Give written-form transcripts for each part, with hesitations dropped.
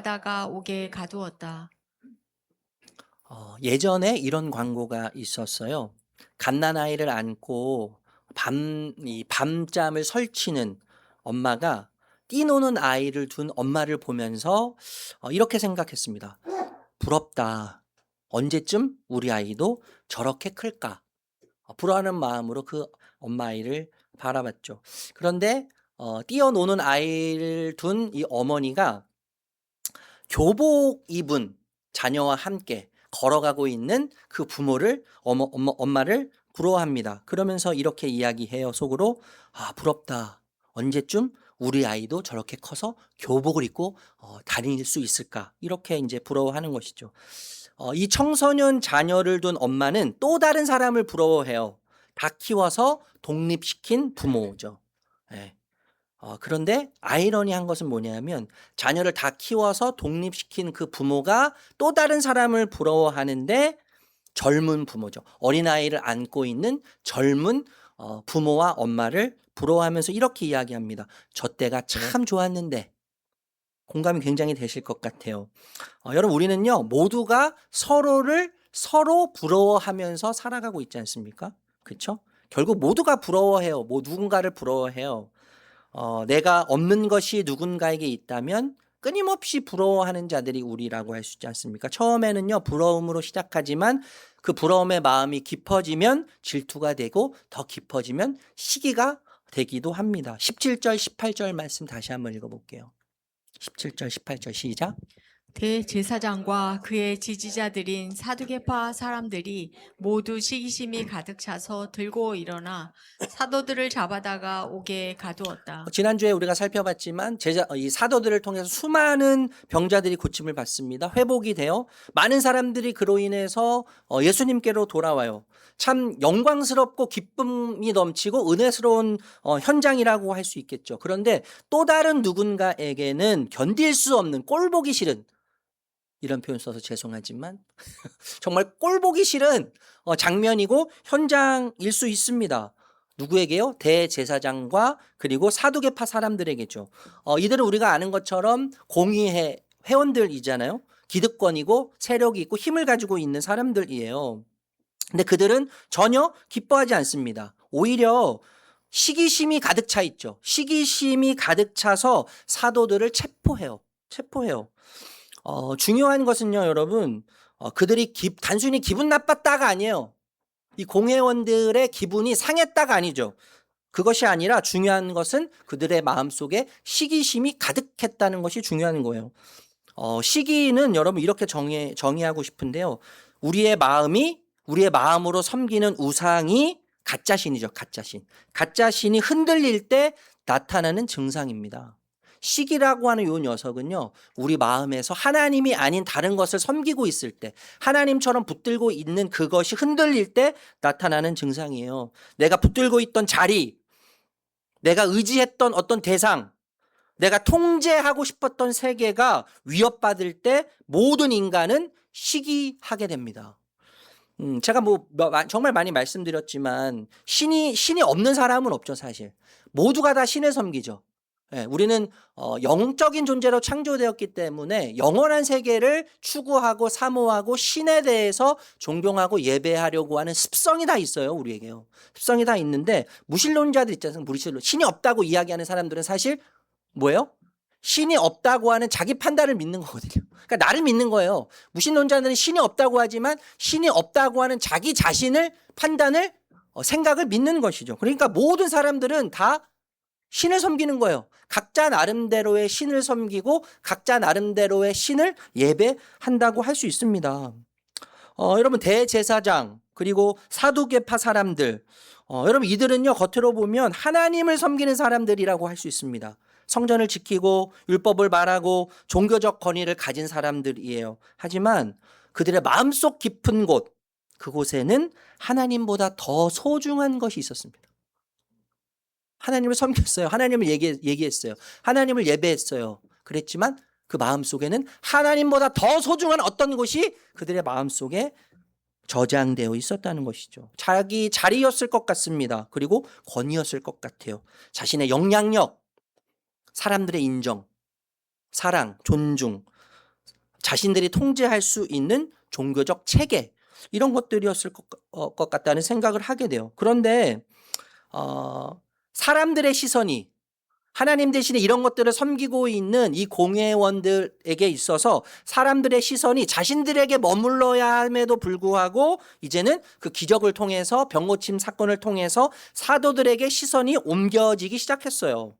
다가 옥에 가두었다. 예전에 이런 광고가 있었어요. 갓난아이를 안고 밤잠을 설치는 엄마가 뛰노는 아이를 둔 엄마를 보면서 이렇게 생각했습니다. 부럽다. 언제쯤 우리 아이도 저렇게 클까? 부러워하는 마음으로 그 엄마 아이를 바라봤죠. 그런데 뛰어노는 아이를 둔 이 어머니가 교복 입은 자녀와 함께 걸어가고 있는 그 부모를 엄마를 부러워합니다. 그러면서 이렇게 이야기해요. 속으로 부럽다. 언제쯤 우리 아이도 저렇게 커서 교복을 입고 다닐 수 있을까? 이렇게 이제 부러워하는 것이죠. 이 청소년 자녀를 둔 엄마는 또 다른 사람을 부러워해요. 다 키워서 독립시킨 부모죠. 예. 그런데 아이러니한 것은 뭐냐면 자녀를 다 키워서 독립시킨 그 부모가 또 다른 사람을 부러워하는데 젊은 부모죠. 어린아이를 안고 있는 젊은 부모와 엄마를 부러워하면서 이렇게 이야기합니다. 저 때가 참 좋았는데. 공감이 굉장히 되실 것 같아요. 여러분 우리는요 모두가 서로 부러워하면서 살아가고 있지 않습니까? 그렇죠? 결국 모두가 부러워해요. 누군가를 부러워해요. 내가 없는 것이 누군가에게 있다면 끊임없이 부러워하는 자들이 우리라고 할 수 있지 않습니까? 처음에는요, 부러움으로 시작하지만 그 부러움의 마음이 깊어지면 질투가 되고 더 깊어지면 시기가 되기도 합니다. 17절, 18절 말씀 다시 한번 읽어볼게요. 17절, 18절 시작. 대제사장과 그의 지지자들인 사두개파 사람들이 모두 시기심이 가득 차서 들고 일어나 사도들을 잡아다가 옥에 가두었다. 지난주에 우리가 살펴봤지만 이 사도들을 통해서 수많은 병자들이 고침을 받습니다. 회복이 되어 많은 사람들이 그로 인해서 예수님께로 돌아와요. 참 영광스럽고 기쁨이 넘치고 은혜스러운 현장이라고 할 수 있겠죠. 그런데 또 다른 누군가에게는 견딜 수 없는 꼴보기 싫은 이런 표현 써서 죄송하지만 정말 꼴보기 싫은 장면이고 현장일 수 있습니다. 누구에게요? 대제사장과 그리고 사두개파 사람들에게죠. 이들은 우리가 아는 것처럼 공의회 회원들이잖아요. 기득권이고 세력이 있고 힘을 가지고 있는 사람들이에요. 근데 그들은 전혀 기뻐하지 않습니다. 오히려 시기심이 가득 차 있죠. 시기심이 가득 차서 사도들을 체포해요. 중요한 것은요, 여러분, 그들이 단순히 기분 나빴다가 아니에요. 이 공회원들의 기분이 상했다가 아니죠. 그것이 아니라 중요한 것은 그들의 마음속에 시기심이 가득했다는 것이 중요한 거예요. 시기는 여러분 이렇게 정의하고 싶은데요. 우리의 마음으로 섬기는 우상이 가짜신이죠, 가짜신. 가짜신이 흔들릴 때 나타나는 증상입니다. 시기라고 하는 요 녀석은요, 우리 마음에서 하나님이 아닌 다른 것을 섬기고 있을 때, 하나님처럼 붙들고 있는 그것이 흔들릴 때 나타나는 증상이에요. 내가 붙들고 있던 자리, 내가 의지했던 어떤 대상, 내가 통제하고 싶었던 세계가 위협받을 때 모든 인간은 시기하게 됩니다. 제가 정말 많이 말씀드렸지만 신이 없는 사람은 없죠, 사실. 모두가 다 신을 섬기죠. 예, 우리는 영적인 존재로 창조되었기 때문에 영원한 세계를 추구하고 사모하고 신에 대해서 존경하고 예배하려고 하는 습성이 다 있어요, 우리에게요. 습성이 다 있는데 무신론자들 있잖아요. 신이 없다고 이야기하는 사람들은 사실 뭐예요? 신이 없다고 하는 자기 판단을 믿는 거거든요. 그러니까 나를 믿는 거예요. 무신론자들은 신이 없다고 하지만 신이 없다고 하는 자기 자신을 판단을 생각을 믿는 것이죠. 그러니까 모든 사람들은 다 신을 섬기는 거예요. 각자 나름대로의 신을 섬기고 각자 나름대로의 신을 예배한다고 할 수 있습니다. 여러분 대제사장 그리고 사두개파 사람들 여러분 이들은요 겉으로 보면 하나님을 섬기는 사람들이라고 할 수 있습니다. 성전을 지키고 율법을 말하고 종교적 권위를 가진 사람들이에요. 하지만 그들의 마음속 깊은 곳 그곳에는 하나님보다 더 소중한 것이 있었습니다. 하나님을 섬겼어요. 하나님을 얘기했어요. 하나님을 예배했어요. 그랬지만 그 마음속에는 하나님보다 더 소중한 어떤 것이 그들의 마음속에 저장되어 있었다는 것이죠. 자기 자리였을 것 같습니다. 그리고 권위였을 것 같아요. 자신의 영향력, 사람들의 인정, 사랑, 존중, 자신들이 통제할 수 있는 종교적 체계 이런 것들이었을 것 같다는 생각을 하게 돼요. 그런데 사람들의 시선이 하나님 대신에 이런 것들을 섬기고 있는 이 공회원들에게 있어서 사람들의 시선이 자신들에게 머물러야 함에도 불구하고 이제는 그 기적을 통해서 병고침 사건을 통해서 사도들에게 시선이 옮겨지기 시작했어요.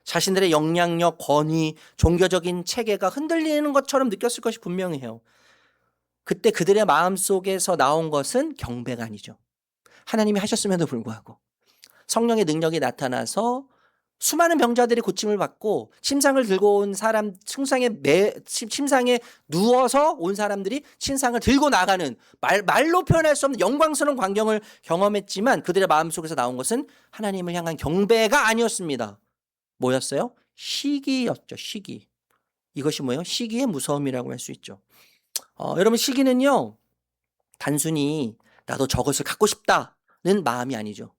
자신들의 영향력, 권위, 종교적인 체계가 흔들리는 것처럼 느꼈을 것이 분명해요. 그때 그들의 마음속에서 나온 것은 경배가 아니죠. 하나님이 하셨음에도 불구하고 성령의 능력이 나타나서 수많은 병자들이 고침을 받고 침상을 들고 온 사람, 침상에 누워서 온 사람들이 침상을 들고 나가는 말로 표현할 수 없는 영광스러운 광경을 경험했지만 그들의 마음속에서 나온 것은 하나님을 향한 경배가 아니었습니다. 뭐였어요? 시기였죠. 시기. 이것이 뭐예요? 시기의 무서움이라고 할 수 있죠. 여러분 시기는요. 단순히 나도 저것을 갖고 싶다는 마음이 아니죠.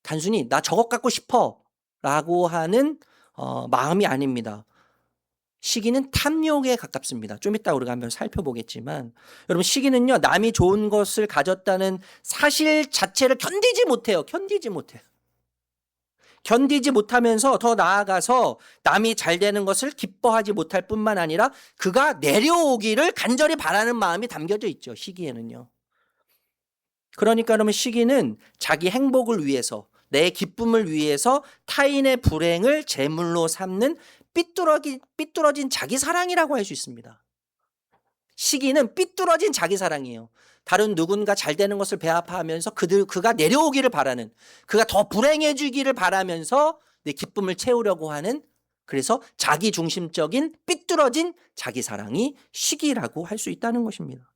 단순히 나 저것 갖고 싶어 라고 하는 마음이 아닙니다. 시기는 탐욕에 가깝습니다. 좀 이따 우리가 한번 살펴보겠지만 여러분 시기는요. 남이 좋은 것을 가졌다는 사실 자체를 견디지 못해요. 견디지 못하면서 더 나아가서 남이 잘 되는 것을 기뻐하지 못할 뿐만 아니라 그가 내려오기를 간절히 바라는 마음이 담겨져 있죠. 시기에는요. 그러니까 그러면 시기는 자기 행복을 위해서 내 기쁨을 위해서 타인의 불행을 제물로 삼는 삐뚤어진 자기 사랑이라고 할 수 있습니다. 시기는 삐뚤어진 자기 사랑이에요. 다른 누군가 잘 되는 것을 배아파하면서 그가 내려오기를 바라는, 그가 더 불행해지기를 바라면서 내 기쁨을 채우려고 하는, 그래서 자기 중심적인 삐뚤어진 자기 사랑이 시기라고 할 수 있다는 것입니다.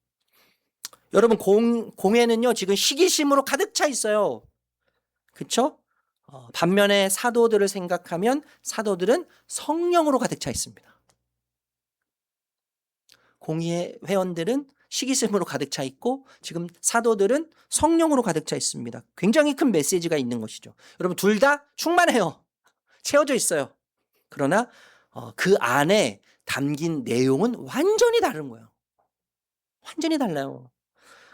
여러분 공회는요 지금 시기심으로 가득 차 있어요. 그렇죠? 반면에 사도들을 생각하면 사도들은 성령으로 가득 차 있습니다. 공회 회원들은 시기심으로 가득 차 있고 지금 사도들은 성령으로 가득 차 있습니다. 굉장히 큰 메시지가 있는 것이죠. 여러분 둘 다 충만해요. 채워져 있어요. 그러나 그 안에 담긴 내용은 완전히 다른 거예요. 완전히 달라요.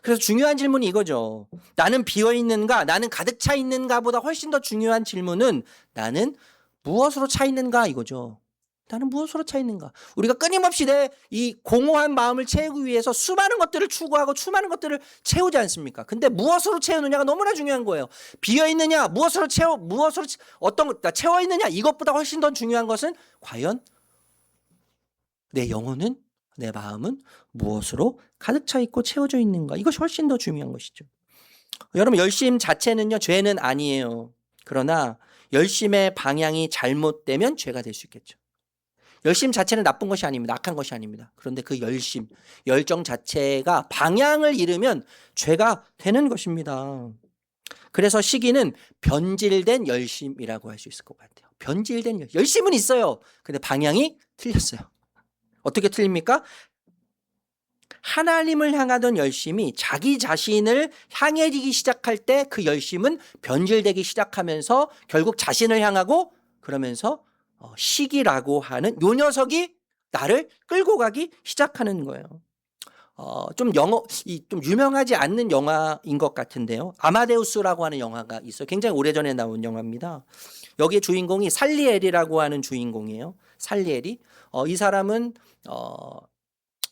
그래서 중요한 질문이 이거죠. 나는 비어있는가? 나는 가득 차 있는가? 보다 훨씬 더 중요한 질문은 나는 무엇으로 차 있는가? 이거죠. 나는 무엇으로 차 있는가? 우리가 끊임없이 내 이 공허한 마음을 채우기 위해서 수많은 것들을 추구하고 수많은 것들을 채우지 않습니까? 근데 무엇으로 채우느냐가 너무나 중요한 거예요. 비어있느냐? 무엇으로 채워 있느냐? 이것보다 훨씬 더 중요한 것은 과연 내 영혼은, 내 마음은 무엇으로 가득 차 있고 채워져 있는가? 이것이 훨씬 더 중요한 것이죠. 여러분 열심 자체는요 죄는 아니에요. 그러나 열심의 방향이 잘못되면 죄가 될 수 있겠죠. 열심 자체는 나쁜 것이 아닙니다. 악한 것이 아닙니다. 그런데 그 열정 자체가 방향을 잃으면 죄가 되는 것입니다. 그래서 시기는 변질된 열심이라고 할 수 있을 것 같아요. 변질된 열심은 있어요. 근데 방향이 틀렸어요. 어떻게 틀립니까? 하나님을 향하던 열심이 자기 자신을 향해지기 시작할 때 그 열심은 변질되기 시작하면서 결국 자신을 향하고 그러면서 시기라고 하는 요 녀석이 나를 끌고 가기 시작하는 거예요. 좀 유명하지 않는 영화인 것 같은데요. 아마데우스라고 하는 영화가 있어요. 굉장히 오래전에 나온 영화입니다. 여기에 주인공이 살리에리라고 하는 주인공이에요. 살리에리. 이 사람은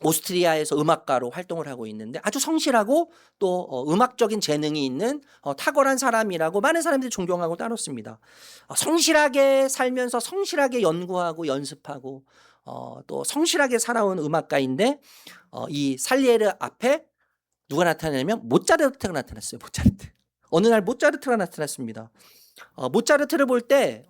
오스트리아에서 음악가로 활동을 하고 있는데 아주 성실하고 또 음악적인 재능이 있는 탁월한 사람이라고 많은 사람들이 존경하고 따랐습니다. 성실하게 살면서 성실하게 연구하고 연습하고 또 성실하게 살아온 음악가인데 이 살리에르 앞에 누가 나타나냐면 모차르트가 나타났어요. 모차르트. 어느 날 모차르트가 나타났습니다. 모차르트를 볼 때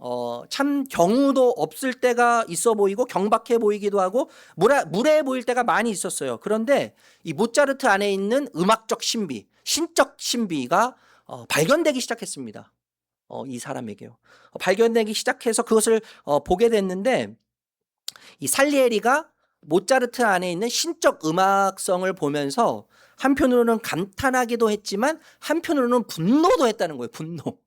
참 경우도 없을 때가 있어 보이고 경박해 보이기도 하고 무례해 보일 때가 많이 있었어요. 그런데 이 모차르트 안에 있는 음악적 신비, 신적 신비가 발견되기 시작했습니다. 이 사람에게요. 발견되기 시작해서 그것을 보게 됐는데 이 살리에리가 모차르트 안에 있는 신적 음악성을 보면서 한편으로는 감탄하기도 했지만 한편으로는 분노도 했다는 거예요. 분노.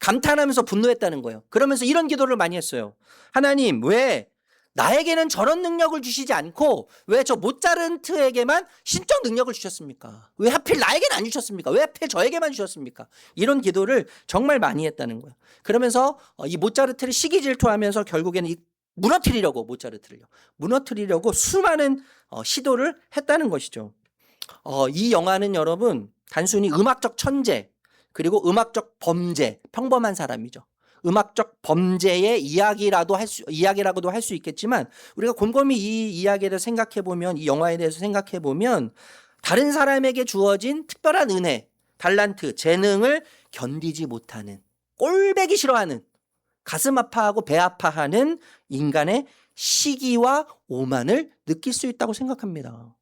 감탄하면서 분노했다는 거예요. 그러면서 이런 기도를 많이 했어요. 하나님, 왜 나에게는 저런 능력을 주시지 않고 왜 저 모차르트에게만 신적 능력을 주셨습니까? 왜 하필 나에게는 안 주셨습니까? 왜 하필 저에게만 주셨습니까? 이런 기도를 정말 많이 했다는 거예요. 그러면서 이 모차르트를 시기 질투하면서 결국에는 무너뜨리려고 모차르트를요. 무너뜨리려고 수많은 시도를 했다는 것이죠. 이 영화는 여러분 단순히 음악적 천재 그리고 음악적 범죄, 평범한 사람이죠. 음악적 범죄의 이야기라고도 할 수 있겠지만 우리가 곰곰이 이 이야기를 생각해 보면 이 영화에 대해서 생각해 보면 다른 사람에게 주어진 특별한 은혜, 달란트, 재능을 견디지 못하는 꼴배기 싫어하는 가슴 아파하고 배 아파하는 인간의 시기와 오만을 느낄 수 있다고 생각합니다.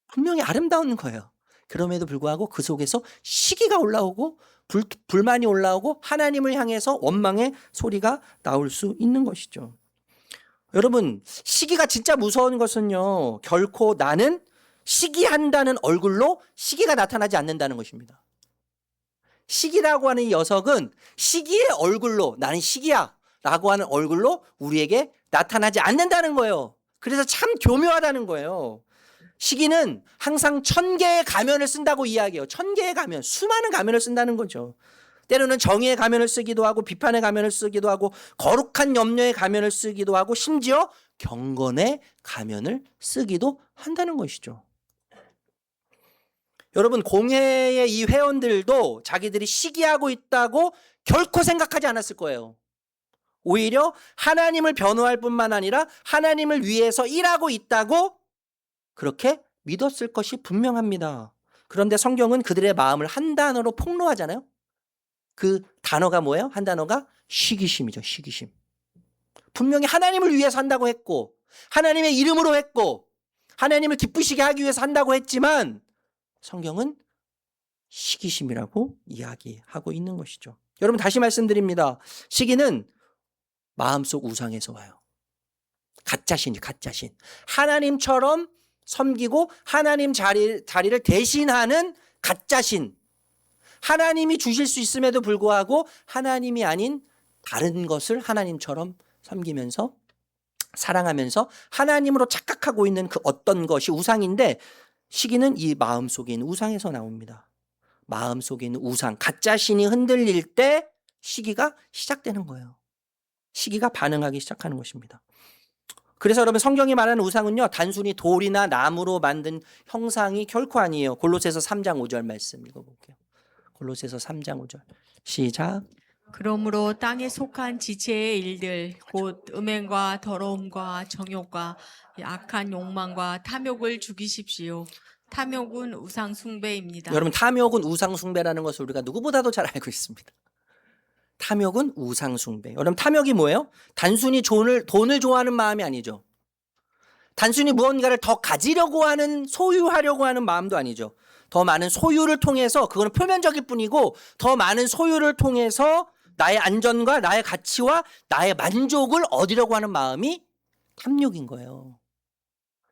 분명히 아름다운 거예요. 그럼에도 불구하고 그 속에서 시기가 올라오고 불만이 올라오고 하나님을 향해서 원망의 소리가 나올 수 있는 것이죠. 여러분, 시기가 진짜 무서운 것은요, 결코 나는 시기한다는 얼굴로 시기가 나타나지 않는다는 것입니다. 시기라고 하는 이 녀석은 시기의 얼굴로 나는 시기야 라고 하는 얼굴로 우리에게 나타나지 않는다는 거예요. 그래서 참 교묘하다는 거예요. 시기는 항상 1000개의 가면을 쓴다고 이야기해요. 1000개의 가면, 수많은 가면을 쓴다는 거죠. 때로는 정의의 가면을 쓰기도 하고 비판의 가면을 쓰기도 하고 거룩한 염려의 가면을 쓰기도 하고 심지어 경건의 가면을 쓰기도 한다는 것이죠. 여러분, 공회의 이 회원들도 자기들이 시기하고 있다고 결코 생각하지 않았을 거예요. 오히려 하나님을 변호할 뿐만 아니라 하나님을 위해서 일하고 있다고 그렇게 믿었을 것이 분명합니다. 그런데 성경은 그들의 마음을 한 단어로 폭로하잖아요. 그 단어가 뭐예요? 한 단어가 시기심이죠. 시기심. 분명히 하나님을 위해서 한다고 했고 하나님의 이름으로 했고 하나님을 기쁘시게 하기 위해서 한다고 했지만 성경은 시기심이라고 이야기하고 있는 것이죠. 여러분 다시 말씀드립니다. 시기는 마음속 우상에서 와요. 가짜신이 가짜신. 하나님처럼 섬기고 하나님 자리를 대신하는 가짜신. 하나님이 주실 수 있음에도 불구하고 하나님이 아닌 다른 것을 하나님처럼 섬기면서 사랑하면서 하나님으로 착각하고 있는 그 어떤 것이 우상인데 시기는 이 마음속에 있는 우상에서 나옵니다. 마음속에 있는 우상, 가짜신이 흔들릴 때 시기가 시작되는 거예요. 시기가 반응하기 시작하는 것입니다. 그래서 여러분 성경이 말하는 우상은요 단순히 돌이나 나무로 만든 형상이 결코 아니에요. 골로새서 3장 5절 말씀 읽어볼게요. 골로새서 3장 5절 시작. 그러므로 땅에 속한 지체의 일들 곧 음행과 더러움과 정욕과 악한 욕망과 탐욕을 죽이십시오. 탐욕은 우상 숭배입니다. 여러분 탐욕은 우상 숭배라는 것을 우리가 누구보다도 잘 알고 있습니다. 탐욕은 우상 숭배. 여러분 탐욕이 뭐예요? 단순히 돈을 좋아하는 마음이 아니죠. 단순히 무언가를 더 가지려고 하는 소유하려고 하는 마음도 아니죠. 더 많은 소유를 통해서 그건 표면적일 뿐이고 더 많은 소유를 통해서 나의 안전과 나의 가치와 나의 만족을 얻으려고 하는 마음이 탐욕인 거예요.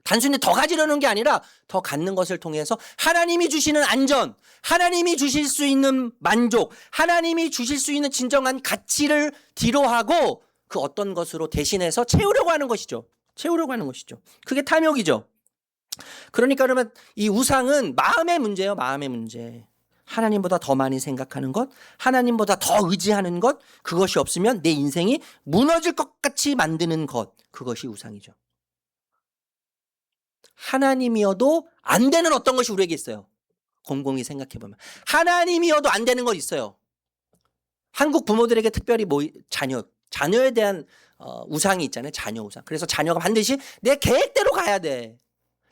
단순히 더 가지려는 게 아니라 더 갖는 것을 통해서 하나님이 주시는 안전, 하나님이 주실 수 있는 만족, 하나님이 주실 수 있는 진정한 가치를 뒤로하고 그 어떤 것으로 대신해서 채우려고 하는 것이죠. 채우려고 하는 것이죠. 그게 탐욕이죠. 그러니까 그러면 이 우상은 마음의 문제예요. 마음의 문제. 하나님보다 더 많이 생각하는 것, 하나님보다 더 의지하는 것, 그것이 없으면 내 인생이 무너질 것 같이 만드는 것, 그것이 우상이죠. 하나님이어도 안 되는 어떤 것이 우리에게 있어요. 곰곰이 생각해 보면 하나님이어도 안 되는 것 있어요. 한국 부모들에게 특별히 자녀에 대한 우상이 있잖아요. 자녀 우상. 그래서 자녀가 반드시 내 계획대로 가야 돼.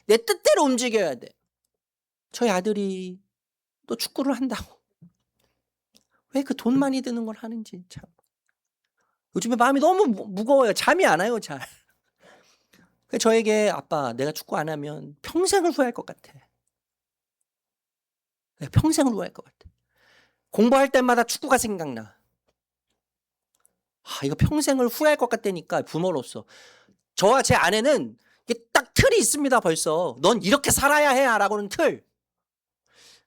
내 뜻대로 움직여야 돼. 저희 아들이 또 축구를 한다고 왜 그 돈 많이 드는 걸 하는지 참. 요즘에 마음이 너무 무거워요. 잠이 안 와요. 잘. 저에게 아빠 내가 축구 안 하면 평생을 후회할 것 같아. 평생을 후회할 것 같아. 공부할 때마다 축구가 생각나. 이거 평생을 후회할 것 같다니까 부모로서. 저와 제 아내는 이게 딱 틀이 있습니다. 벌써. 넌 이렇게 살아야 해 라고는 틀.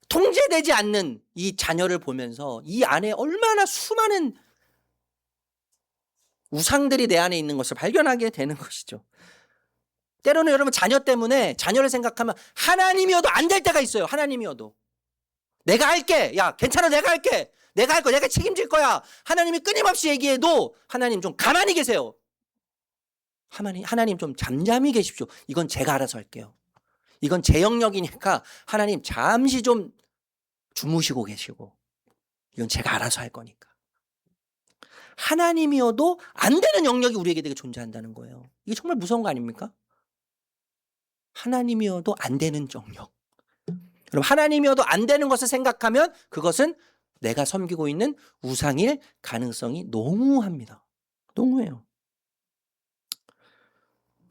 통제되지 않는 이 자녀를 보면서 이 안에 얼마나 수많은 우상들이 내 안에 있는 것을 발견하게 되는 것이죠. 때로는 여러분 자녀 때문에 자녀를 생각하면 하나님이어도 안 될 때가 있어요. 하나님이어도. 내가 할게. 야, 괜찮아. 내가 할게. 내가 할 거야. 내가 책임질 거야. 하나님이 끊임없이 얘기해도 하나님 좀 가만히 계세요. 하나님 좀 잠잠히 계십시오. 이건 제가 알아서 할게요. 이건 제 영역이니까 하나님 잠시 좀 주무시고 계시고 이건 제가 알아서 할 거니까. 하나님이어도 안 되는 영역이 우리에게 되게 존재한다는 거예요. 이게 정말 무서운 거 아닙니까? 하나님이어도 안 되는 영역. 그럼 하나님이어도 안 되는 것을 생각하면 그것은 내가 섬기고 있는 우상일 가능성이 너무합니다. 너무해요.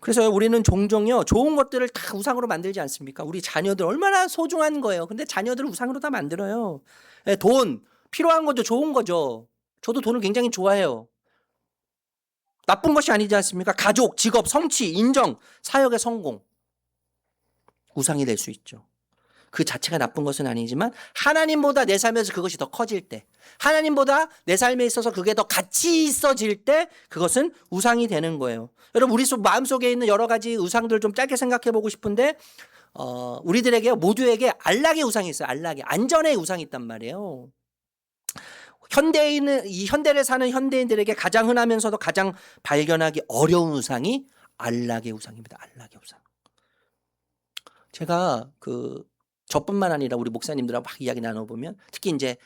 그래서 우리는 종종요 좋은 것들을 다 우상으로 만들지 않습니까? 우리 자녀들 얼마나 소중한 거예요. 근데 자녀들을 우상으로 다 만들어요. 돈 필요한 거죠. 좋은 거죠. 저도 돈을 굉장히 좋아해요. 나쁜 것이 아니지 않습니까? 가족, 직업, 성취, 인정, 사역의 성공 우상이 될 수 있죠. 그 자체가 나쁜 것은 아니지만 하나님보다 내 삶에서 그것이 더 커질 때, 하나님보다 내 삶에 있어서 그게 더 가치 있어질 때 그것은 우상이 되는 거예요. 여러분 우리 마음속에 있는 여러 가지 우상들을 좀 짧게 생각해 보고 싶은데 우리들에게 모두에게 안락의 우상이 있어요. 안락의 안전의 우상이 있단 말이에요. 이 현대를 사는 현대인들에게 가장 흔하면서도 가장 발견하기 어려운 우상이 안락의 우상입니다. 안락의 우상. 제가 저뿐만 아니라 우리 목사님들하고 막 이야기 나눠보면 특히 이제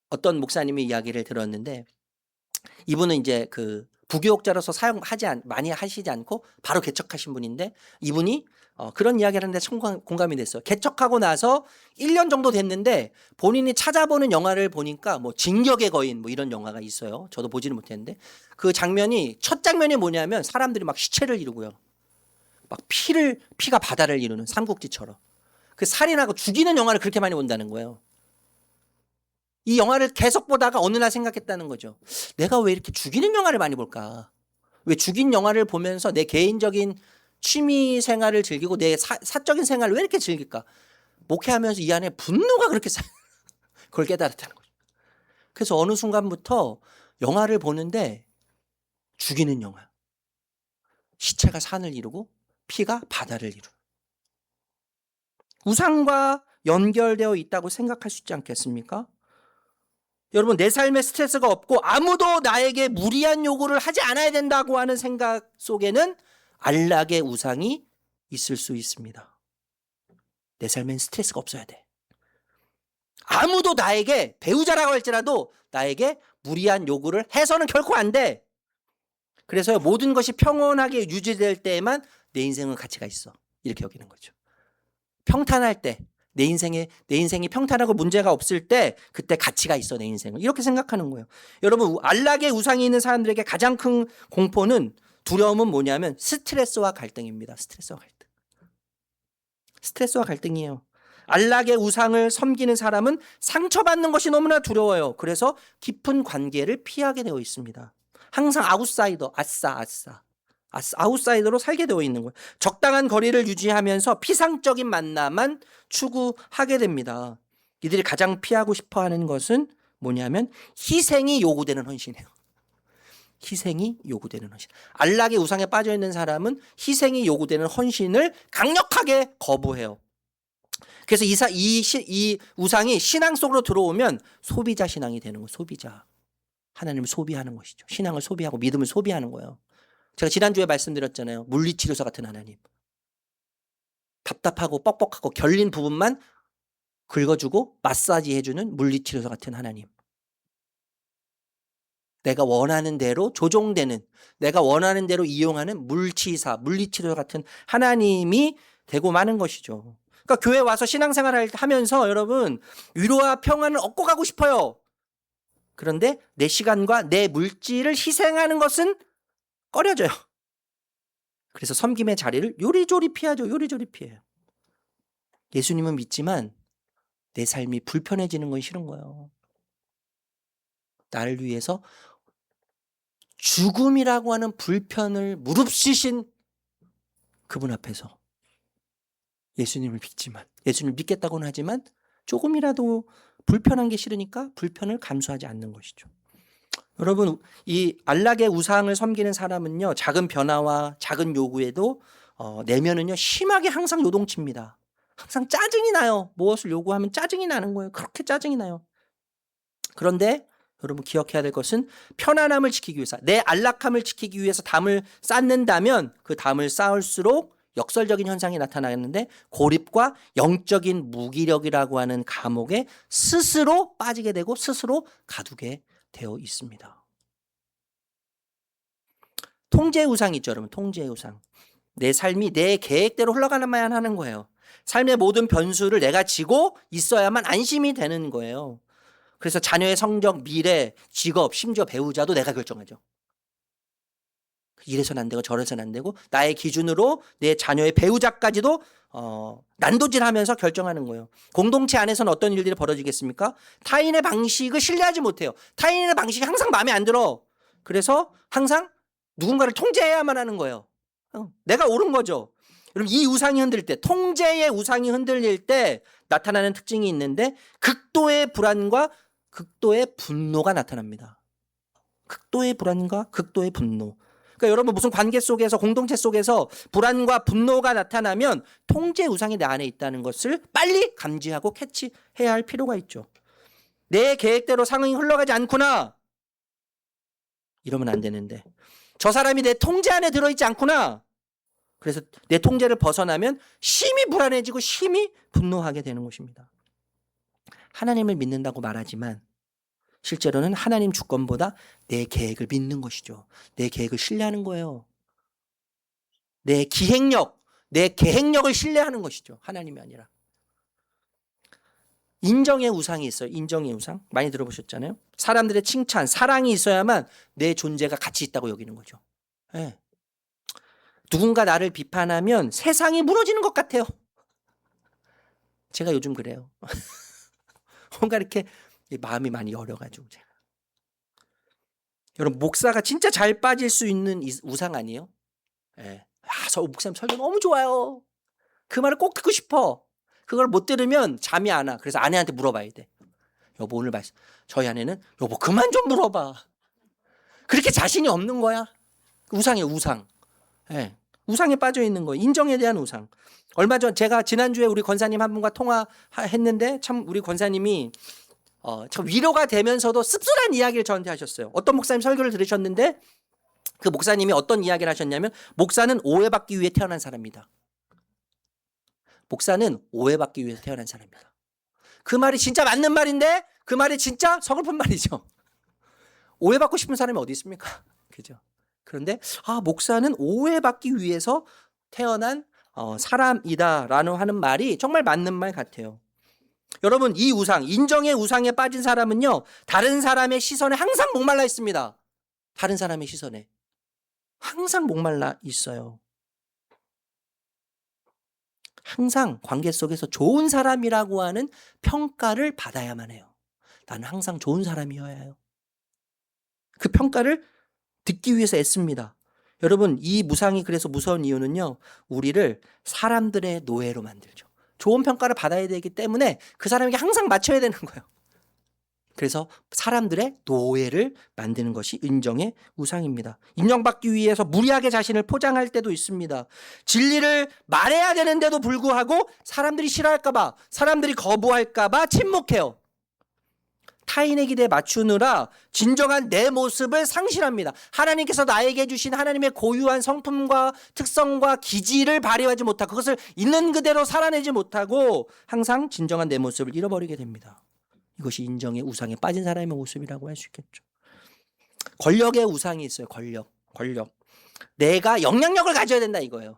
어떤 목사님의 이야기를 들었는데 이분은 이제 부교육자로서 많이 하시지 않고 바로 개척하신 분인데 이분이 그런 이야기를 하는데 참 공감이 됐어요. 개척하고 나서 1년 정도 됐는데 본인이 찾아보는 영화를 보니까 뭐 진격의 거인 뭐 이런 영화가 있어요. 저도 보지는 못했는데 그 장면이 첫 장면이 뭐냐면 사람들이 막 시체를 이루고요. 막 피가 바다를 이루는 삼국지처럼 그 살인하고 죽이는 영화를 그렇게 많이 본다는 거예요. 이 영화를 계속 보다가 어느 날 생각했다는 거죠. 내가 왜 이렇게 죽이는 영화를 많이 볼까? 왜 죽인 영화를 보면서 내 개인적인 취미 생활을 즐기고 내 사적인 생활을 왜 이렇게 즐길까? 목회하면서 이 안에 분노가 그렇게 그걸 깨달았다는 거죠. 그래서 어느 순간부터 영화를 보는데 죽이는 영화. 시체가 산을 이루고 피가 바다를 이루는. 우상과 연결되어 있다고 생각할 수 있지 않겠습니까? 여러분 내 삶에 스트레스가 없고 아무도 나에게 무리한 요구를 하지 않아야 된다고 하는 생각 속에는 안락의 우상이 있을 수 있습니다. 내 삶엔 스트레스가 없어야 돼. 아무도 나에게 배우자라고 할지라도 나에게 무리한 요구를 해서는 결코 안 돼. 그래서 모든 것이 평온하게 유지될 때에만 내 인생은 가치가 있어. 이렇게 여기는 거죠. 평탄할 때 내 인생이 평탄하고 문제가 없을 때 그때 가치가 있어 내 인생은. 이렇게 생각하는 거예요. 여러분 안락의 우상이 있는 사람들에게 가장 큰 공포는 두려움은 뭐냐면 스트레스와 갈등입니다. 스트레스와 갈등이에요. 안락의 우상을 섬기는 사람은 상처받는 것이 너무나 두려워요. 그래서 깊은 관계를 피하게 되어 있습니다. 항상 아웃사이더, 아웃사이더로 살게 되어 있는 거예요. 적당한 거리를 유지하면서 피상적인 만남만 추구하게 됩니다. 이들이 가장 피하고 싶어 하는 것은 뭐냐면 희생이 요구되는 헌신이에요. 희생이 요구되는 헌신. 안락의 우상에 빠져 있는 사람은 희생이 요구되는 헌신을 강력하게 거부해요. 그래서 이 우상이 신앙 속으로 들어오면 소비자 신앙이 되는 거예요. 소비자. 하나님을 소비하는 것이죠. 신앙을 소비하고 믿음을 소비하는 거예요. 제가 지난주에 말씀드렸잖아요. 물리치료소 같은 하나님. 답답하고 뻑뻑하고 결린 부분만 긁어주고 마사지 해주는 물리치료소 같은 하나님. 내가 원하는 대로 조종되는, 내가 원하는 대로 이용하는 물리치료소 같은 하나님이 되고 마는 것이죠. 그러니까 교회 와서 신앙생활을 하면서 여러분 위로와 평안을 얻고 가고 싶어요. 그런데 내 시간과 내 물질을 희생하는 것은 꺼려져요. 그래서 섬김의 자리를 요리조리 피하죠. 요리조리 피해요. 예수님은 믿지만 내 삶이 불편해지는 건 싫은 거예요. 나를 위해서 죽음이라고 하는 불편을 무릅쓰신 그분 앞에서 예수님을 믿지만, 예수님을 믿겠다고는 하지만 조금이라도 불편한 게 싫으니까 불편을 감수하지 않는 것이죠. 여러분, 이 안락의 우상을 섬기는 사람은요, 작은 변화와 작은 요구에도 내면은요 심하게 항상 요동칩니다. 항상 짜증이 나요. 무엇을 요구하면 짜증이 나는 거예요. 그렇게 짜증이 나요. 그런데 여러분 기억해야 될 것은 편안함을 지키기 위해서, 내 안락함을 지키기 위해서 담을 쌓는다면 그 담을 쌓을수록 역설적인 현상이 나타나는데 고립과 영적인 무기력이라고 하는 감옥에 스스로 빠지게 되고 스스로 가두게 되어 있습니다. 통제의 우상이 있죠, 여러분. 통제의 우상. 내 삶이 내 계획대로 흘러가야만 하는 거예요. 삶의 모든 변수를 내가 지고 있어야만 안심이 되는 거예요. 그래서 자녀의 성적, 미래, 직업, 심지어 배우자도 내가 결정하죠. 이래서는 안 되고 저래서는 안 되고 나의 기준으로 내 자녀의 배우자까지도 난도질하면서 결정하는 거예요. 공동체 안에서는 어떤 일들이 벌어지겠습니까? 타인의 방식을 신뢰하지 못해요. 타인의 방식이 항상 마음에 안 들어. 그래서 항상 누군가를 통제해야만 하는 거예요. 내가 옳은 거죠. 여러분, 이 우상이 흔들릴 때, 통제의 우상이 흔들릴 때 나타나는 특징이 있는데 극도의 불안과 극도의 분노가 나타납니다. 극도의 불안과 극도의 분노. 그러니까 여러분, 무슨 관계 속에서, 공동체 속에서 불안과 분노가 나타나면 통제 우상이 내 안에 있다는 것을 빨리 감지하고 캐치해야 할 필요가 있죠. 내 계획대로 상황이 흘러가지 않구나. 이러면 안 되는데. 저 사람이 내 통제 안에 들어있지 않구나. 그래서 내 통제를 벗어나면 심히 불안해지고 심히 분노하게 되는 것입니다. 하나님을 믿는다고 말하지만 실제로는 하나님 주권보다 내 계획을 믿는 것이죠. 내 계획을 신뢰하는 거예요. 내 기획력, 내 계획력을 신뢰하는 것이죠. 하나님이 아니라. 인정의 우상이 있어요. 인정의 우상. 많이 들어보셨잖아요. 사람들의 칭찬, 사랑이 있어야만 내 존재가 가치 있다고 여기는 거죠. 네. 누군가 나를 비판하면 세상이 무너지는 것 같아요. 제가 요즘 그래요. 뭔가 이렇게 마음이 많이 열어가지고 제가. 여러분, 목사가 진짜 잘 빠질 수 있는 우상 아니에요? 예. 저 목사님 설교 너무 좋아요. 그 말을 꼭 듣고 싶어. 그걸 못 들으면 잠이 안 와. 그래서 아내한테 물어봐야 돼. 여보, 오늘 말씀. 저희 아내는 여보 그만 좀 물어봐. 그렇게 자신이 없는 거야. 우상이에요, 우상. 예. 우상에 빠져 있는 거예요. 인정에 대한 우상. 얼마 전 제가 지난주에 우리 권사님 한 분과 통화했는데 참 우리 권사님이 참 위로가 되면서도 씁쓸한 이야기를 저한테 하셨어요. 어떤 목사님 설교를 들으셨는데 그 목사님이 어떤 이야기를 하셨냐면 목사는 오해받기 위해 태어난 사람이다. 목사는 오해받기 위해서 태어난 사람이다. 그 말이 진짜 맞는 말인데 그 말이 진짜 서글픈 말이죠. 오해받고 싶은 사람이 어디 있습니까? 그죠? 그런데 목사는 오해받기 위해서 태어난 사람이다라는 하는 말이 정말 맞는 말 같아요. 여러분, 이 우상, 인정의 우상에 빠진 사람은요, 다른 사람의 시선에 항상 목말라 있습니다. 다른 사람의 시선에 항상 목말라 있어요. 항상 관계 속에서 좋은 사람이라고 하는 평가를 받아야만 해요. 나는 항상 좋은 사람이어야 해요. 그 평가를 듣기 위해서 애씁니다. 여러분, 이 무상이 그래서 무서운 이유는요, 우리를 사람들의 노예로 만들죠. 좋은 평가를 받아야 되기 때문에 그 사람에게 항상 맞춰야 되는 거예요. 그래서 사람들의 노예를 만드는 것이 인정의 우상입니다. 인정받기 위해서 무리하게 자신을 포장할 때도 있습니다. 진리를 말해야 되는데도 불구하고 사람들이 싫어할까봐, 사람들이 거부할까봐 침묵해요. 타인의 기대에 맞추느라 진정한 내 모습을 상실합니다. 하나님께서 나에게 주신 하나님의 고유한 성품과 특성과 기질을 발휘하지 못하고 그것을 있는 그대로 살아내지 못하고 항상 진정한 내 모습을 잃어버리게 됩니다. 이것이 인정의 우상에 빠진 사람의 모습이라고 할 수 있겠죠. 권력의 우상이 있어요. 권력. 내가 영향력을 가져야 된다 이거예요.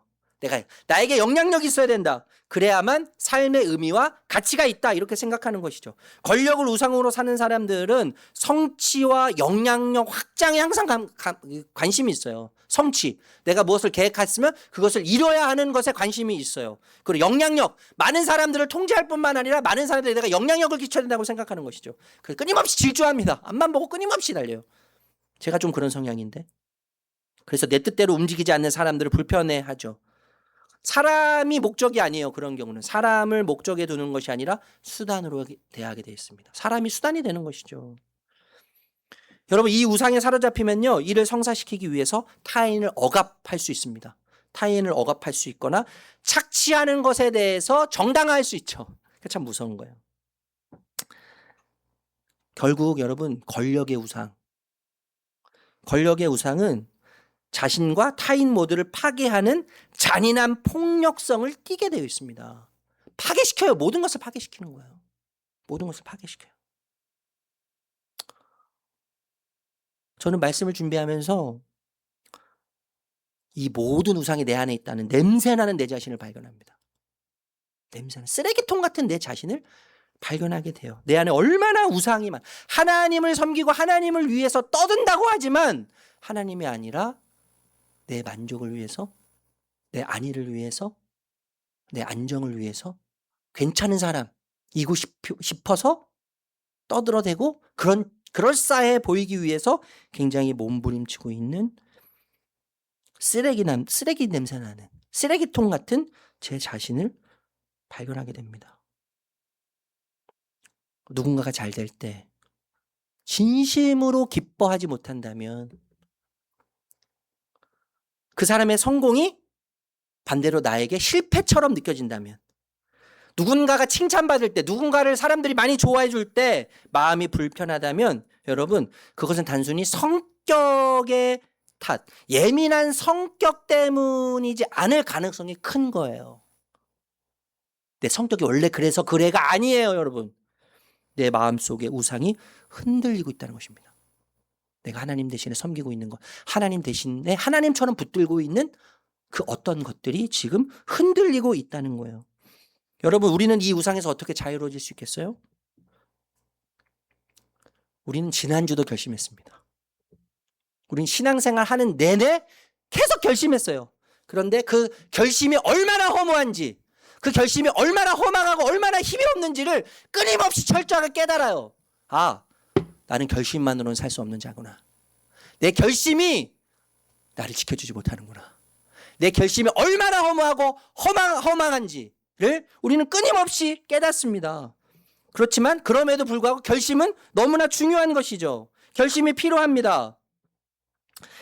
나에게 영향력이 있어야 된다. 그래야만 삶의 의미와 가치가 있다 이렇게 생각하는 것이죠. 권력을 우상으로 사는 사람들은 성취와 영향력 확장에 항상 관심이 있어요. 성취. 내가 무엇을 계획했으면 그것을 이뤄야 하는 것에 관심이 있어요. 그리고 영향력. 많은 사람들을 통제할 뿐만 아니라 많은 사람들에게 내가 영향력을 끼쳐야 된다고 생각하는 것이죠. 그래서 끊임없이 질주합니다. 앞만 보고 끊임없이 달려요. 제가 좀 그런 성향인데. 그래서 내 뜻대로 움직이지 않는 사람들을 불편해하죠. 사람이 목적이 아니에요. 그런 경우는 사람을 목적에 두는 것이 아니라 수단으로 대하게 되어 있습니다. 사람이 수단이 되는 것이죠. 여러분 이 우상에 사로잡히면요. 이를 성사시키기 위해서 타인을 억압할 수 있습니다. 타인을 억압할 수 있거나 착취하는 것에 대해서 정당화할 수 있죠. 그게 참 무서운 거예요. 결국 여러분 권력의 우상은 자신과 타인 모두를 파괴하는 잔인한 폭력성을 띠게 되어 있습니다. 파괴시켜요. 모든 것을 파괴시키는 거예요. 모든 것을 파괴시켜요. 저는 말씀을 준비하면서 이 모든 우상이 내 안에 있다는 냄새나는 내 자신을 발견합니다. 냄새나는 쓰레기통 같은 내 자신을 발견하게 돼요. 내 안에 얼마나 우상이 하나님을 섬기고 하나님을 위해서 떠든다고 하지만 하나님이 아니라 내 만족을 위해서, 내 안위를 위해서, 내 안정을 위해서 괜찮은 사람이고 싶어서 떠들어대고 그럴싸해 보이기 위해서 굉장히 몸부림치고 있는 쓰레기 냄새나는 쓰레기통 같은 제 자신을 발견하게 됩니다. 누군가가 잘 될 때 진심으로 기뻐하지 못한다면 그 사람의 성공이 반대로 나에게 실패처럼 느껴진다면 누군가가 칭찬받을 때 누군가를 사람들이 많이 좋아해 줄 때 마음이 불편하다면 여러분 그것은 단순히 성격의 탓, 예민한 성격 때문이지 않을 가능성이 큰 거예요. 내 성격이 원래 그래서 그래가 아니에요, 여러분. 내 마음속에 우상이 흔들리고 있다는 것입니다. 내가 하나님 대신에 섬기고 있는 것, 하나님 대신에 하나님처럼 붙들고 있는 그 어떤 것들이 지금 흔들리고 있다는 거예요. 여러분, 우리는 이 우상에서 어떻게 자유로워질 수 있겠어요? 우리는 지난주도 결심했습니다. 우린 신앙생활 하는 내내 계속 결심했어요. 그런데 그 결심이 얼마나 허무한지, 그 결심이 얼마나 허망하고 얼마나 힘이 없는지를 끊임없이 철저하게 깨달아요. 아, 나는 결심만으로는 살 수 없는 자구나. 내 결심이 나를 지켜주지 못하는구나. 내 결심이 얼마나 허무하고 허망한지를 우리는 끊임없이 깨닫습니다. 그렇지만 그럼에도 불구하고 결심은 너무나 중요한 것이죠. 결심이 필요합니다.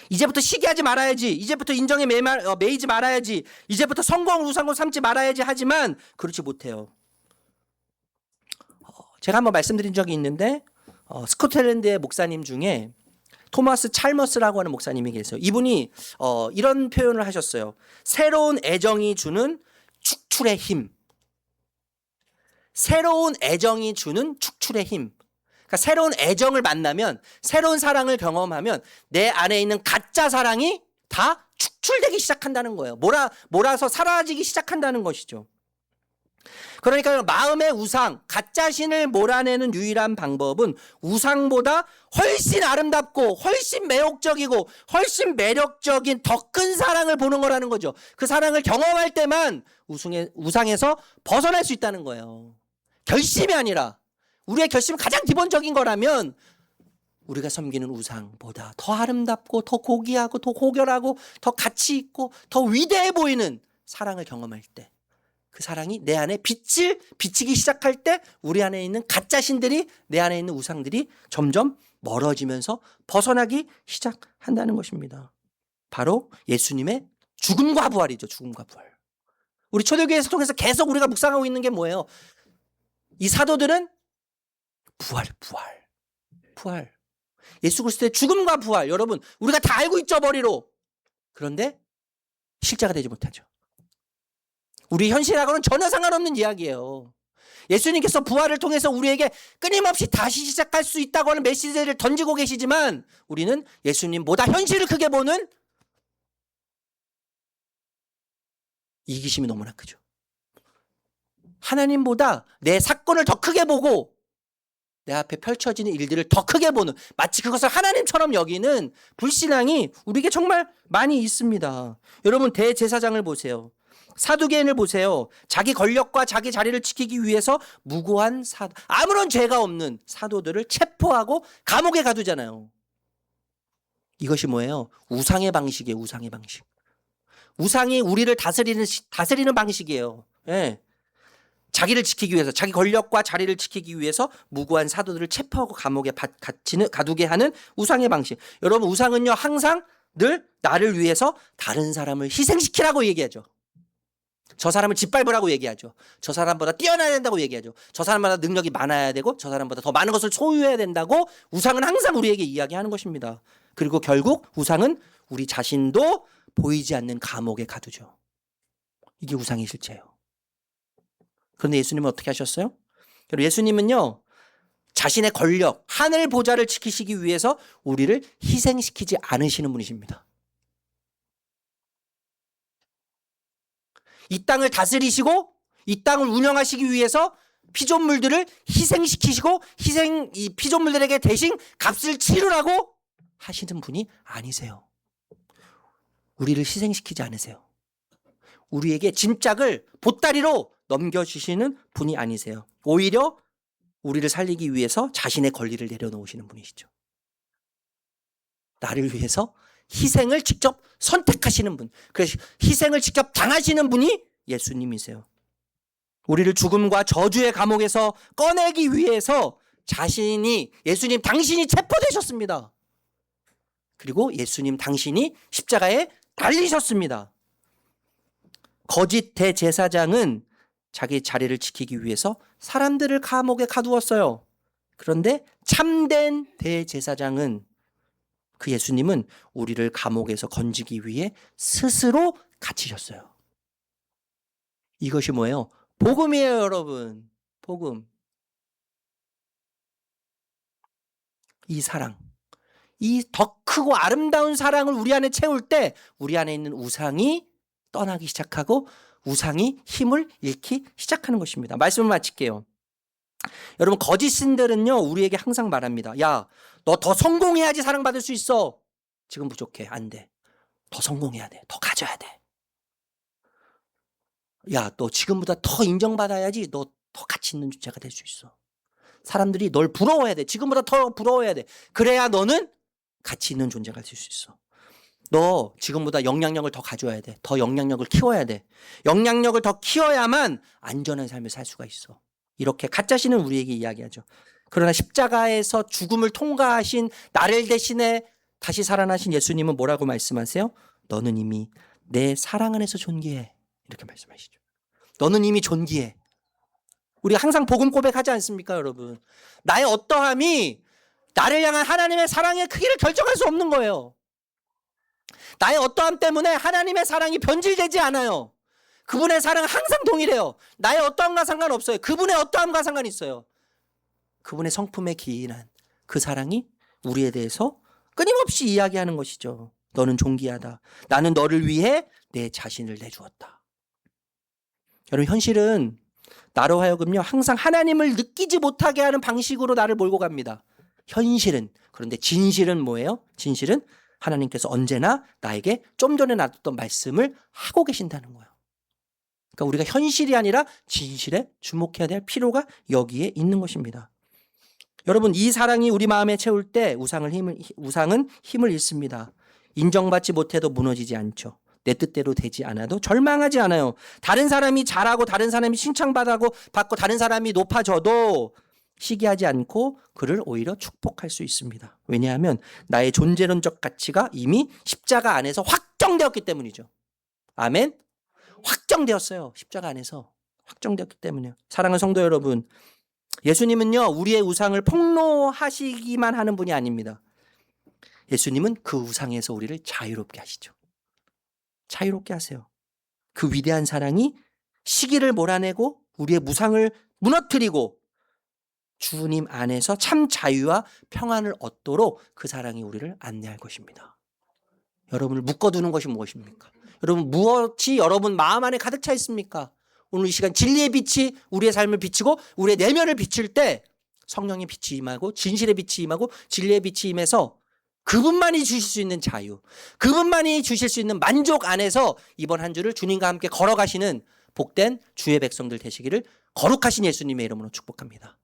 이제부터 시기하지 말아야지. 이제부터 인정에 매이지 말아야지. 이제부터 성공을 우상으로 삼지 말아야지 하지만 그렇지 못해요. 제가 한번 말씀드린 적이 있는데 스코틀랜드의 목사님 중에 토마스 찰머스라고 하는 목사님이 계세요. 이분이 이런 표현을 하셨어요. 새로운 애정이 주는 축출의 힘. 새로운 애정이 주는 축출의 힘. 그러니까 새로운 애정을 만나면, 새로운 사랑을 경험하면 내 안에 있는 가짜 사랑이 다 축출되기 시작한다는 거예요. 몰아서 사라지기 시작한다는 것이죠. 그러니까 마음의 우상, 가짜신을 몰아내는 유일한 방법은 우상보다 훨씬 아름답고 훨씬 매혹적이고 훨씬 매력적인 더 큰 사랑을 보는 거라는 거죠. 그 사랑을 경험할 때만 우상에서 벗어날 수 있다는 거예요. 결심이 아니라, 우리의 결심은 가장 기본적인 거라면 우리가 섬기는 우상보다 더 아름답고 더 고귀하고 더 고결하고 더 가치 있고 더 위대해 보이는 사랑을 경험할 때, 그 사랑이 내 안에 비치기 시작할 때 우리 안에 있는 가짜 신들이, 내 안에 있는 우상들이 점점 멀어지면서 벗어나기 시작한다는 것입니다. 바로 예수님의 죽음과 부활이죠. 죽음과 부활. 우리 초대교회에서 통해서 계속 우리가 묵상하고 있는 게 뭐예요? 이 사도들은 부활. 예수 그리스도의 죽음과 부활. 여러분, 우리가 다 알고 있죠, 머리로. 그런데 실제가 되지 못하죠. 우리 현실하고는 전혀 상관없는 이야기예요. 예수님께서 부활을 통해서 우리에게 끊임없이 다시 시작할 수 있다고 하는 메시지를 던지고 계시지만 우리는 예수님보다 현실을 크게 보는 이기심이 너무나 크죠. 하나님보다 내 사건을 더 크게 보고 내 앞에 펼쳐지는 일들을 더 크게 보는, 마치 그것을 하나님처럼 여기는 불신앙이 우리에게 정말 많이 있습니다. 여러분, 대제사장을 보세요. 사두개인을 보세요. 자기 권력과 자기 자리를 지키기 위해서 무고한 아무런 죄가 없는 사도들을 체포하고 감옥에 가두잖아요. 이것이 뭐예요? 우상의 방식이에요. 우상의 방식. 우상이 우리를 다스리는 방식이에요. 예. 자기를 지키기 위해서, 자기 권력과 자리를 지키기 위해서 무고한 사도들을 체포하고 감옥에 가두게 하는 우상의 방식. 여러분, 우상은요 항상 늘 나를 위해서 다른 사람을 희생시키라고 얘기하죠. 저 사람을 짓밟으라고 얘기하죠. 저 사람보다 뛰어나야 된다고 얘기하죠. 저 사람보다 능력이 많아야 되고 저 사람보다 더 많은 것을 소유해야 된다고 우상은 항상 우리에게 이야기하는 것입니다. 그리고 결국 우상은 우리 자신도 보이지 않는 감옥에 가두죠. 이게 우상의 실체예요. 그런데 예수님은 어떻게 하셨어요? 예수님은요 자신의 권력, 하늘 보좌를 지키시기 위해서 우리를 희생시키지 않으시는 분이십니다. 이 땅을 다스리시고 이 땅을 운영하시기 위해서 피조물들을 희생시키시고 이 피조물들에게 대신 값을 치르라고 하시는 분이 아니세요. 우리를 희생시키지 않으세요. 우리에게 짐짝을 보따리로 넘겨주시는 분이 아니세요. 오히려 우리를 살리기 위해서 자신의 권리를 내려놓으시는 분이시죠. 나를 위해서 희생을 직접 선택하시는 분, 그래서 희생을 직접 당하시는 분이 예수님이세요. 우리를 죽음과 저주의 감옥에서 꺼내기 위해서 예수님 당신이 체포되셨습니다. 그리고 예수님 당신이 십자가에 달리셨습니다. 거짓 대제사장은 자기 자리를 지키기 위해서 사람들을 감옥에 가두었어요. 그런데 참된 대제사장은 그 예수님은 우리를 감옥에서 건지기 위해 스스로 갇히셨어요. 이것이 뭐예요? 복음이에요, 여러분. 복음. 이 사랑, 이 더 크고 아름다운 사랑을 우리 안에 채울 때 우리 안에 있는 우상이 떠나기 시작하고 우상이 힘을 잃기 시작하는 것입니다. 말씀을 마칠게요. 여러분, 거짓 신들은요 우리에게 항상 말합니다. 야, 너 더 성공해야지 사랑받을 수 있어. 지금 부족해. 안 돼. 더 성공해야 돼. 더 가져야 돼. 야, 너 지금보다 더 인정받아야지 너 더 가치 있는 존재가 될 수 있어. 사람들이 널 부러워해야 돼. 지금보다 더 부러워해야 돼. 그래야 너는 가치 있는 존재가 될 수 있어. 너 지금보다 영향력을 더 가져야 돼. 더 영향력을 키워야 돼. 영향력을 더 키워야만 안전한 삶을 살 수가 있어. 이렇게 가짜신은 우리에게 이야기하죠. 그러나 십자가에서 죽음을 통과하신 나를 대신해 다시 살아나신 예수님은 뭐라고 말씀하세요? 너는 이미 내 사랑 안에서 존귀해. 이렇게 말씀하시죠. 너는 이미 존귀해. 우리가 항상 복음 고백하지 않습니까, 여러분? 나의 어떠함이 나를 향한 하나님의 사랑의 크기를 결정할 수 없는 거예요. 나의 어떠함 때문에 하나님의 사랑이 변질되지 않아요. 그분의 사랑은 항상 동일해요. 나의 어떠함과 상관없어요. 그분의 어떠함과 상관이 있어요. 그분의 성품에 기인한 그 사랑이 우리에 대해서 끊임없이 이야기하는 것이죠. 너는 존귀하다. 나는 너를 위해 내 자신을 내주었다. 여러분, 현실은 나로 하여금요 항상 하나님을 느끼지 못하게 하는 방식으로 나를 몰고 갑니다. 현실은. 그런데 진실은 뭐예요? 진실은 하나님께서 언제나 나에게 좀 전에 놔뒀던 말씀을 하고 계신다는 거예요. 그러니까 우리가 현실이 아니라 진실에 주목해야 될 필요가 여기에 있는 것입니다. 여러분, 이 사랑이 우리 마음에 채울 때 우상은 힘을 잃습니다. 인정받지 못해도 무너지지 않죠. 내 뜻대로 되지 않아도 절망하지 않아요. 다른 사람이 잘하고 다른 사람이 칭찬받고 다른 사람이 높아져도 시기하지 않고 그를 오히려 축복할 수 있습니다. 왜냐하면 나의 존재론적 가치가 이미 십자가 안에서 확정되었기 때문이죠. 아멘? 확정되었어요. 십자가 안에서 확정되었기 때문이에요. 사랑하는 성도 여러분, 예수님은요 우리의 우상을 폭로하시기만 하는 분이 아닙니다. 예수님은 그 우상에서 우리를 자유롭게 하시죠. 자유롭게 하세요. 그 위대한 사랑이 시기를 몰아내고 우리의 무상을 무너뜨리고 주님 안에서 참 자유와 평안을 얻도록 그 사랑이 우리를 안내할 것입니다. 여러분을 묶어두는 것이 무엇입니까? 여러분, 무엇이 여러분 마음 안에 가득 차 있습니까? 오늘 이 시간 진리의 빛이 우리의 삶을 비치고 우리의 내면을 비칠 때 성령의 빛이 임하고 진실의 빛이 임하고 진리의 빛이 임해서 그분만이 주실 수 있는 자유, 그분만이 주실 수 있는 만족 안에서 이번 한 주를 주님과 함께 걸어가시는 복된 주의 백성들 되시기를 거룩하신 예수님의 이름으로 축복합니다.